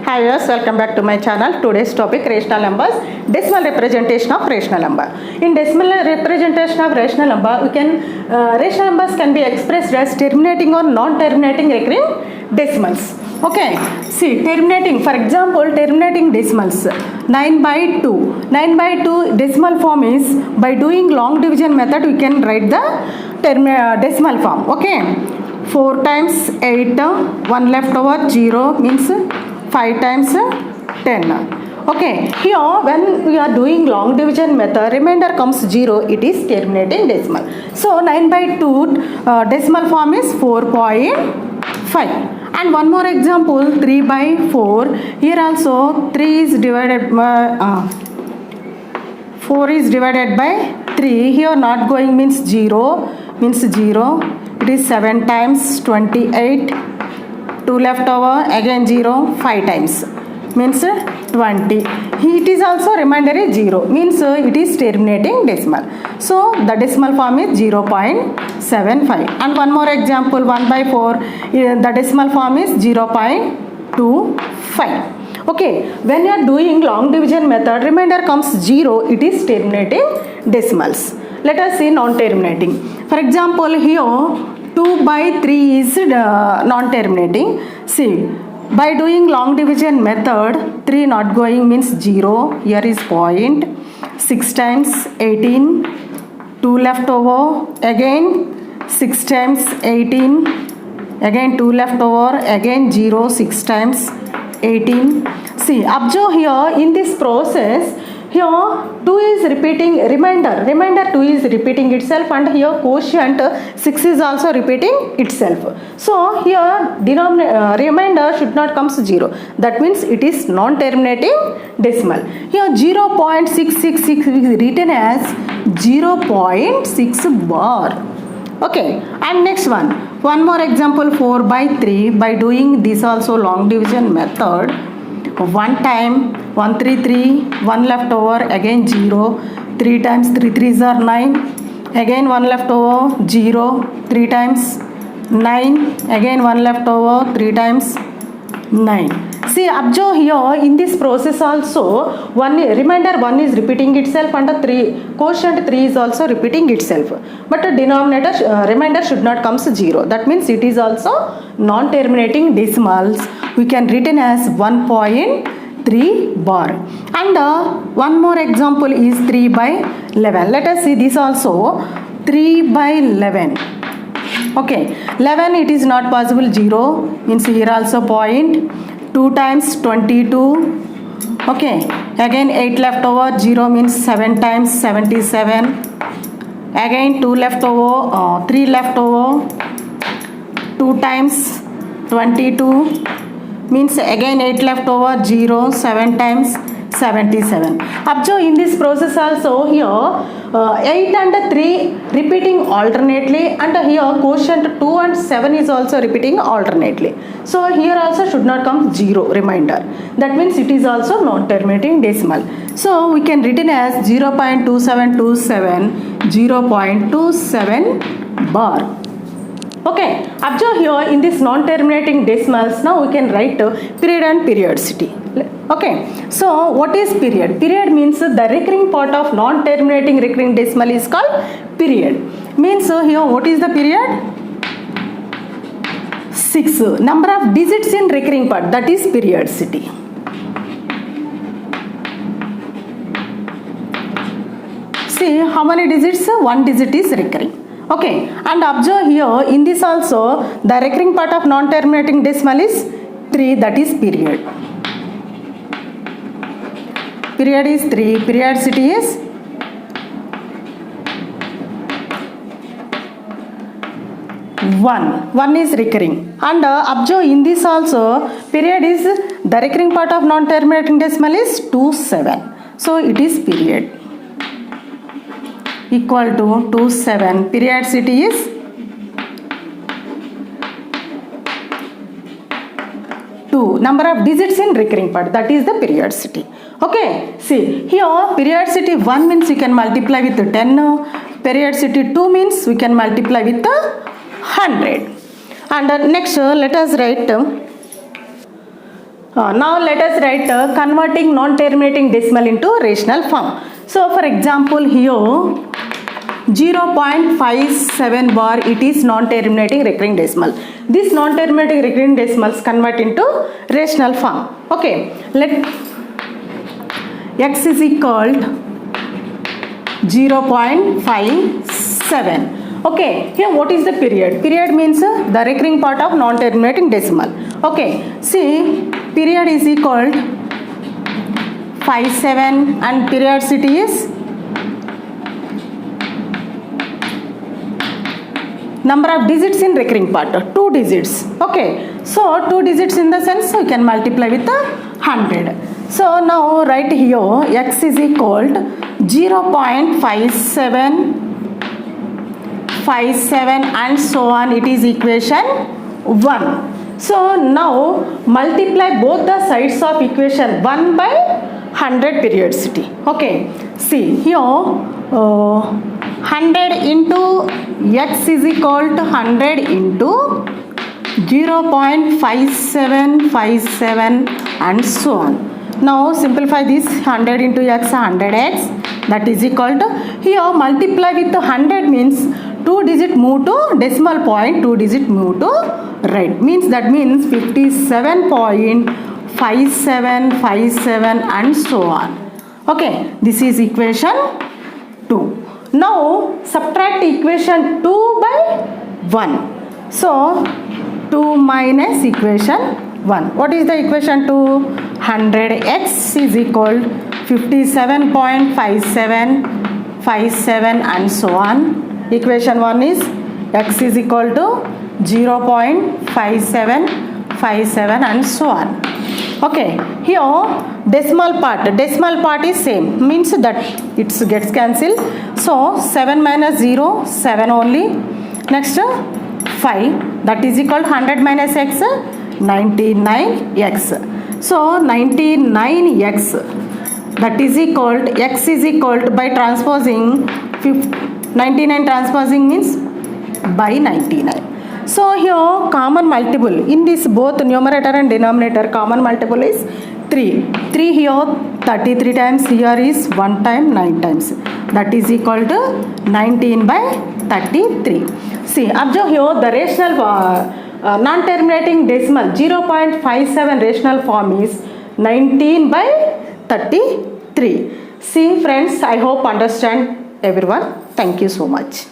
Hi viewers, welcome back to my channel. Today's topic rational numbers, decimal representation of rational number. In decimal representation of rational number, rational numbers can be expressed as terminating or non-terminating recurring decimals. Okay, see terminating, for example, terminating decimals 9 by 2. 9 by 2 decimal form is, by doing long division method we can write the decimal form. Okay, 4 times 8, 1 left over 0 means 5 times 10. Okay, here when we are doing long division method, remainder comes 0, it is terminating decimal. So 9 by 2 decimal form is 4.5. And one more example, 3 by 4. Here also 3 is divided by 4 is divided by 3. Here not going means 0. It is 7 times 28. 2 left over, again 0, 5 times means 20. It is also remainder is 0 means it is terminating decimal. So the decimal form is 0.75. And one more example, 1 by 4, the decimal form is 0.25. Okay, when you are doing long division method, remainder comes 0, it is terminating decimals. Let us see non-terminating. For example, here 2 by 3 is non-terminating. See, by doing long division method, 3 not going means 0. Here is point. 6 times 18. 2 left over. Again 6 times 18. Again 2 left over. Again 0. 6 times 18. See, observe here in this process, here 2 is repeating remainder 2 is repeating itself, and here quotient 6 is also repeating itself. So here remainder should not come 0. That means it is non-terminating decimal. Here 0.666 is written as 0.6 bar. Okay, and next one more example, 4 by 3. By doing this also long division method, 1 time 133, 1 left over, again 0, 3 times 3 3s are 9, again 1 left over, 0, 3 times 9, again 1 left over, 3 times 9. See, observe here in this process also remainder 1 is repeating itself, and quotient 3 is also repeating itself, but denominator remainder should not come 0. That means it is also non-terminating decimals. We can written as 1.3 bar. And one more example is 3 by 11. Let us see this also. 3 by 11. Okay, 11 it is not possible, 0 means here also point. 2 times 22. Okay, again 8 left over, 0 means 7 times 77. Again 2 left over, 3 left over, 2 times 22 means again 8 left over, 0, 7 times 77. Observe in this process also, here 8 and 3 repeating alternately, and here quotient 2 and 7 is also repeating alternately. So here also should not come 0 remainder. That means it is also non-terminating decimal. So we can written as 0.2727, 0.27 bar. Okay, observe here in this non-terminating decimals, now we can write period and periodicity. Okay, so what is period? Period means the recurring part of non-terminating recurring decimal is called period. Means here what is the period? 6. Number of digits in recurring part, that is periodicity. See how many digits? 1 digit is recurring. Okay, and observe here in this also the recurring part of non-terminating decimal is 3, that is period. Period is 3, periodicity is 1 is recurring. And observe in this also period is the recurring part of non-terminating decimal is 27. So it is period equal to 27. Periodicity is 2. Number of digits in recurring part, that is the periodicity. Okay, see here periodicity 1 means we can multiply with 10. Periodicity 2 means we can multiply with 100. And next let us write Now let us write converting non-terminating decimal into rational form. So for example here 0.57 bar, it is non-terminating recurring decimal. This non-terminating recurring decimals convert into rational form. Okay, let x is equal to 0.57. Okay, here what is the period? Period means the recurring part of non-terminating decimal. Okay, see, period is equal to 57 and periodicity is number of digits in recurring part, 2 digits. Okay, so 2 digits in the sense you can multiply with 100. So now write here x is equal to 0.57 and so on, it is equation 1. So now multiply both the sides of equation 1 by 100 periodicity. Okay, see here 100 into x is equal to 100 into 0.5757 and so on. Now simplify this, 100 into x 100x, that is equal to, here multiply with 100 means 2 digit move to decimal point, 2 digit move to right, means that means 57.5757 and so on. Okay, this is equation 2. Now subtract equation 2 by 1. So 2 minus equation 1. What is the equation 2? 100x is equal to 57.5757 and so on. Equation 1 is x is equal to 0.5757 and so on. Okay, here decimal part is same, means that it gets cancelled. So 7 minus 0, 7 only. Next 5, that is equal to 100 minus x, 99x. So 99x, that is equal to, x is equal to, by transposing 99 transposing means by 99. So here common multiple in this both numerator and denominator, common multiple is 3. 3 here 33 times, here is 1 time 9 times, that is equal to 19 by 33. See, observe here the rational non-terminating decimal 0.57 rational form is 19 by 33. See friends, I hope understand everyone. Thank you so much.